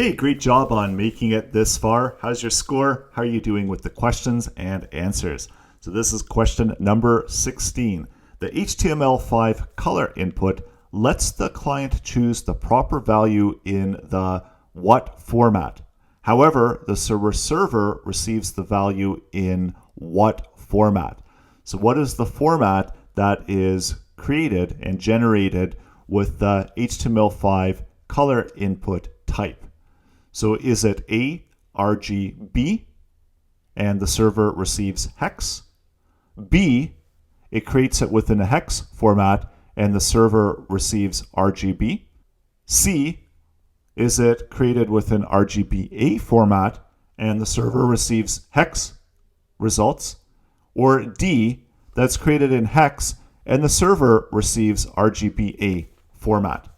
Hey, great job on making it this far. How's your score? How are you doing with the questions and answers? So this is question number 16. The HTML5 color input lets the client choose the proper value in the what format. However, the server receives the value in what format. So what is the format that is created and generated with the HTML5 color input type? So is it A, RGB, and the server receives hex? B, it creates it within a hex format and the server receives RGB? C, is it created within RGBA format and the server receives hex results? Or D, that's created in hex and the server receives RGBA format?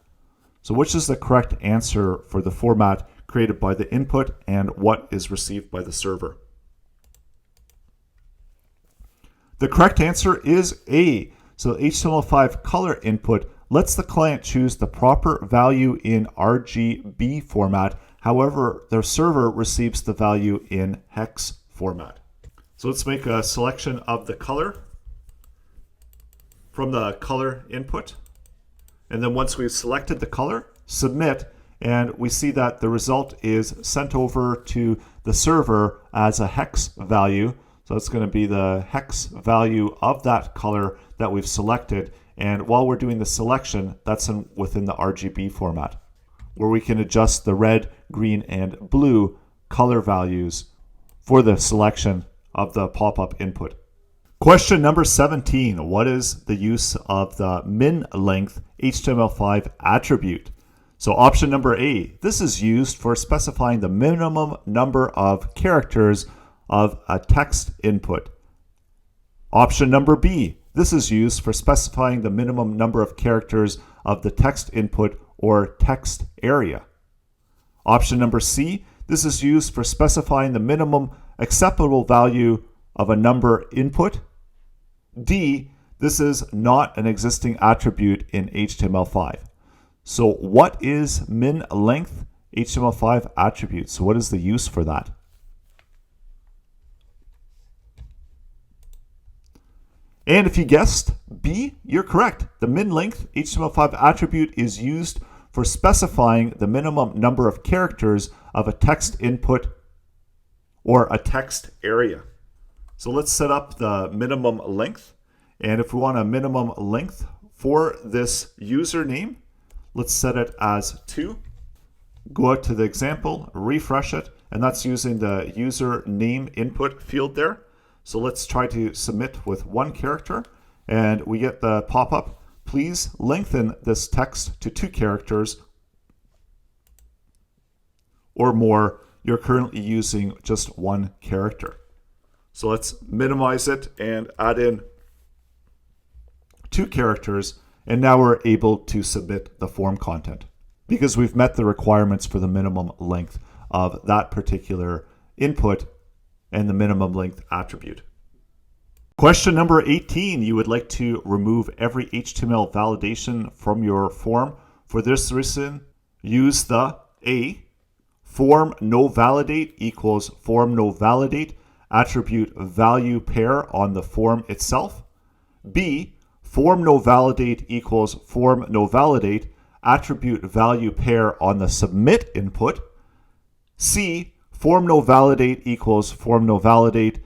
So which is the correct answer for the format created by the input and what is received by the server? The correct answer is A. So HTML5 color input lets the client choose the proper value in RGB format. However, their server receives the value in hex format. So let's make a selection of the color from the color input. And then once we've selected the color, submit, and we see that the result is sent over to the server as a hex value. So it's going to be the hex value of that color that we've selected. And while we're doing the selection, that's within the RGB format, where we can adjust the red, green, and blue color values for the selection of the pop-up input. Question number 17. What is the use of the min length HTML5 attribute? So option number A, this is used for specifying the minimum number of characters of a text input. Option number B, this is used for specifying the minimum number of characters of the text input or text area. Option number C, this is used for specifying the minimum acceptable value of a number input. D, this is not an existing attribute in HTML5. So what is min length HTML5 attribute? So what is the use for that? And if you guessed B, you're correct. The min length HTML5 attribute is used for specifying the minimum number of characters of a text input or a text area. So let's set up the minimum length. And if we want a minimum length for this username, let's set it as 2. Go out to the example, refresh it, and that's using the username input field there. So let's try to submit with 1 character, and we get the pop-up. Please lengthen this text to 2 characters or more. You're currently using just 1 character. So let's minimize it and add in 2 characters. And now we're able to submit the form content because we've met the requirements for the minimum length of that particular input and the minimum length attribute. Question number 18, you would like to remove every HTML validation from your form. For this reason, use the A, form no validate equals form no validate attribute value pair on the form itself. B, form no validate equals form no validate attribute value pair on the submit input. C, form no validate equals form no validate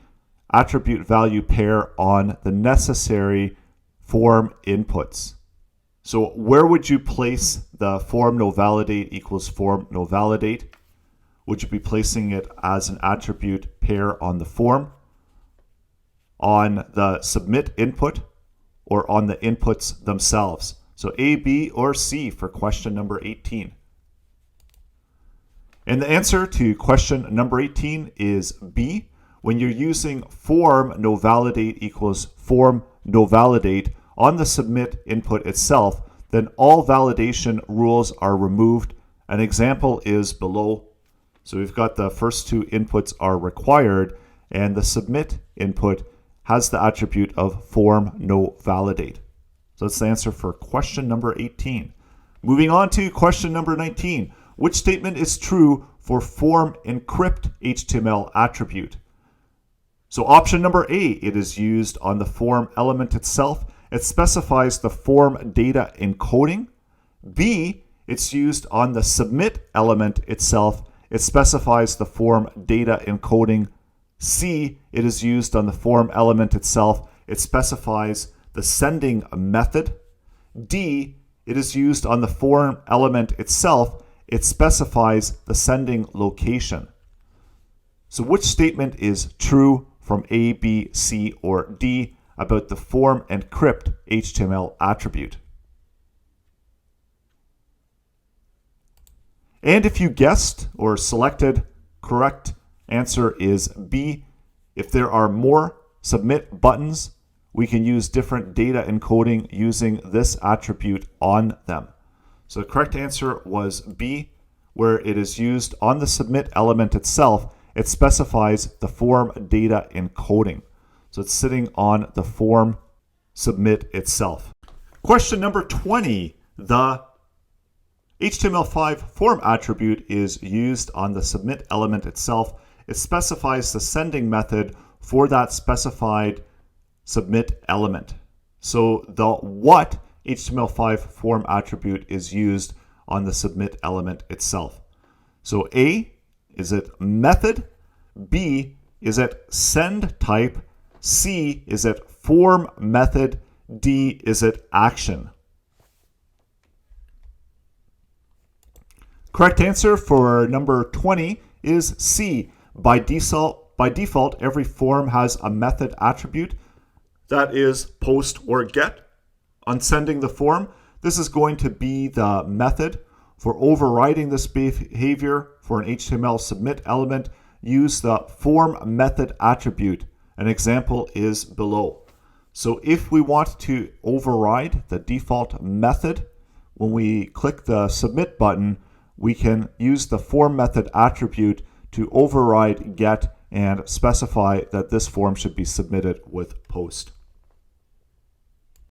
attribute value pair on the necessary form inputs. So where would you place the form no validate equals form no validate? Would you be placing it as an attribute pair on the form, on the submit input, or on the inputs themselves? So A, B, or C for question number 18. And the answer to question number 18 is B. When you're using form no validate equals form no validate on the submit input itself, then all validation rules are removed. An example is below. So we've got the first 2 inputs are required, and the submit input has the attribute of form no validate. So that's the answer for question number 18. Moving on to question number 19. Which statement is true for form encrypt HTML attribute? So option number A, it is used on the form element itself. It specifies the form data encoding. B, it's used on the submit element itself. It specifies the form data encoding. C, it is used on the form element itself. It specifies the sending method. D, it is used on the form element itself. It specifies the sending location. So which statement is true from A, B, C, or D about the form encrypt HTML attribute? And if you guessed or selected, correct answer is B. If there are more submit buttons, we can use different data encoding using this attribute on them. So the correct answer was B, where it is used on the submit element itself. It specifies the form data encoding. So it's sitting on the form submit itself. Question number 20. The HTML5 form attribute is used on the submit element itself. It specifies the sending method for that specified submit element. So the what HTML5 form attribute is used on the submit element itself. So A, is it method? B, is it send type? C, is it form method? D, is it action? Correct answer for number 20 is C. By default, every form has a method attribute that is post or get. On sending the form, this is going to be the method. For overriding this behavior for an HTML submit element, use the form method attribute. An example is below. So if we want to override the default method, when we click the submit button, we can use the form method attribute to override get and specify that this form should be submitted with post.